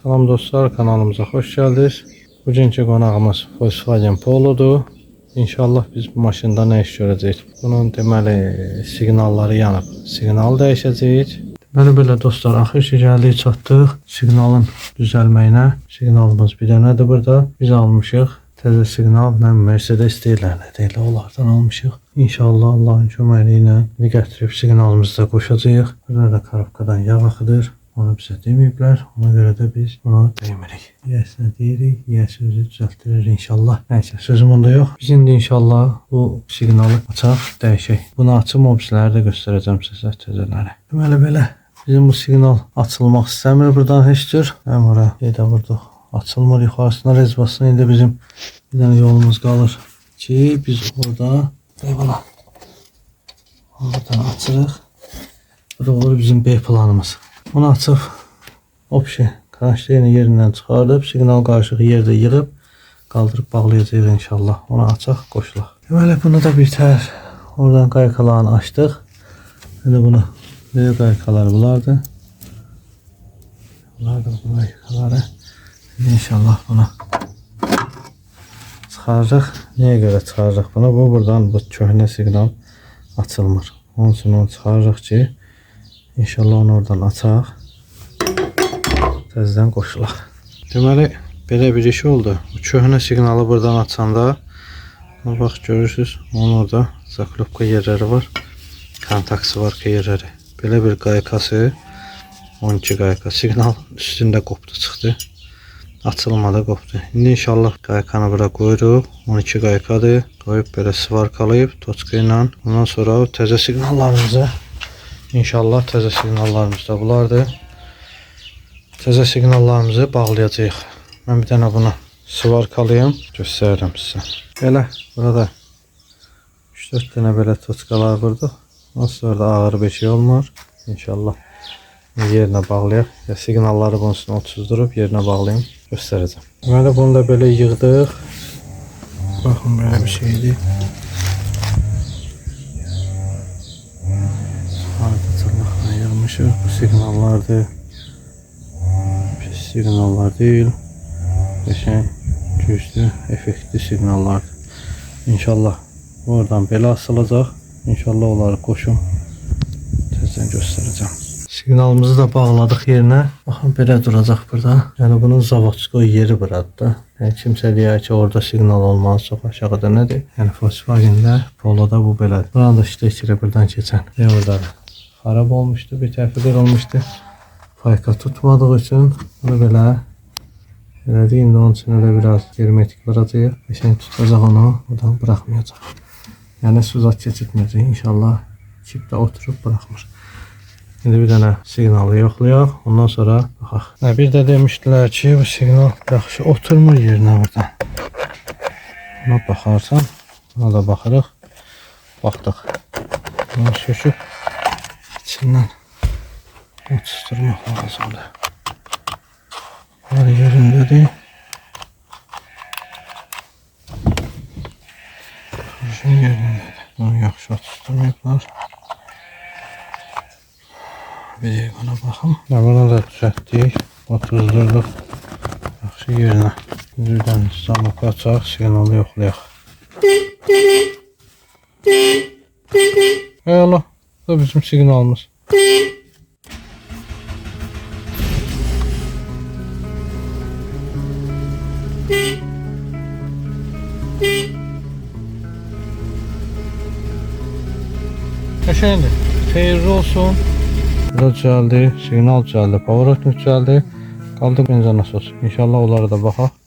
Salam dostlar, kanalımıza hoş geldiniz. Bugünkü qonağımız Volkswagen Polo'dur. İnşallah biz bu maşında nə iş görəcəyik? Bunun deməli siqnalları yanıb. Siqnal dəyişəcəyik. Deməli belə dostlar, axır ki gəldik, çatdıq siqnalın düzəlməyinə. Siqnalımız bir dənədir burada. Biz almışıq təzə siqnal. Mən Mercedes deyirlər, nə deyirlər, onlardan almışıq. İnşallah Allahın köməyi ilə gətirib siqnalımızı da qoşacağıq. Burada da karabkadan yağ axıdır. Onu bizə deməyiblər. Ona görə də biz bunu deymirik. Yəsə deyirik, yəsə özü düzəltdirir inşallah. Nəysə, sözüm onda yox. Biz indi inşallah bu siqnalı açaq, dəyişək. Bunu açım, opsiyaları da göstərəcəm sizə təzələri. Deməli belə, bizim bu siqnal açılmaq istəmir buradan heç cür. Həm ora qeydə vurduq. Açılmır, yuxarısına rezbasına indi bizim bir dənə yolumuz qalır ki, biz orada buna oradan açırıq. Bu da olur bizim B planımız. Onu açıb opsiya kranşteyni yerindən çıxardıb siqnal qarışıq yerdə yığıb qaldırıb bağlayacağıq inşallah. Onu açaq, qoşulaq. Deməli bunu da birtəhər oradan qaykalarını açdıq. İndi bunu böyük qaykalar bunlardır. Bunlardır bu qaykaları. İnşallah bunu çıxarırıq. Niyə görə çıxarırıq bunu? Bu buradan bu köhnə siqnal açılmır. Onun üçün onu çıxarırıq ki, İnşallah onu oradan açaq. Təzədən qoşulaq. Deməli, belə bir iş oldu. Bu köhnə siqnalı buradan açanda bax görürsünüz, onun orada zaklopka yerləri var. Kontaksi var yerləri. Belə bir qaykası 12 qayka. Siqnal üstündə qopdu, çıxdı. Açılmadı, qopdu. İndi inşallah qaykanı bura qoyuruq. 12 qaykadır. Qoyub belə svarkalayıb toçka ilə. Ondan sonra təzə siqnallarımızı İnşallah təzə siqnallarımız da bunlardır. Təzə siqnallarımızı bağlayacağıq. Mən bir dənə bunu svarkalayım, göstərirəm sizə. Belə, burada 3-4 dənə belə toçkalar vurduq. Ondan sonra da ağır bir şey olmur. İnşallah yerinə bağlayaq. Siqnalları bunun üstünə otuzdurub yerinə bağlayım, göstərəcəm. Deməli, bunu da belə yığdıq. Baxın, belə bir şeydir. Bu siqnallardır. Pis siqnallar deyil. Qəşəng, güclü, effektli siqnallardır. İnşallah oradan belə asılacaq. İnşallah onları qoşum. Təzədən göstərəcəm. Siqnalımızı da bağladıq yerinə. Baxın, belə duracaq burada. Yəni bunun zavodskoy yeri buradır. Yəni kimsə deyər ki, orada siqnal olmaz, çox aşağıda nədir? Yəni Volkswagen'də, Polo'da bu belədir. Buranı da işləyir buradan keçən. Ne oradadır? Xarab olmuşdu, bir tərəfi qırılmışdı. Fayka tutmadığı üçün bunu belə elədik. İndi onun üçün elə biraz hermetik vuracağıq. Qəşəng tutacaq onu, buradan bırakmayacaq. Yəni suzat keçirtməyəcək. İnşallah çipdə oturub bırakmır. İndi bir dənə siqnalı yoxlayaq. Ondan sonra baxaq. Bir də demişdilər ki, bu siqnal yaxşı oturmur yerinə buradan. Buna baxarsan, buna da baxırıq. Baxdıq. Bunu söküb İçindən oturtturmaq lazımdır. Var yerindədir. Kurşun yerindədir. Bunu yaxşı oturtturmayıblar. Bir deyik ona baxım. Bunu da düzəltdik. Otuzdurduq. Yaxşı yerinə. Düzdən zamok açaq, siqnalı yoxlayaq. Allah. Bu da bizim siqnalımız. Qəşəngdir. Xeyirli olsun. Burada düzəldi, siqnal düzəldi, power outlet düzəldi. Qaldı benzin nasos. İnşallah onlara da baxaq.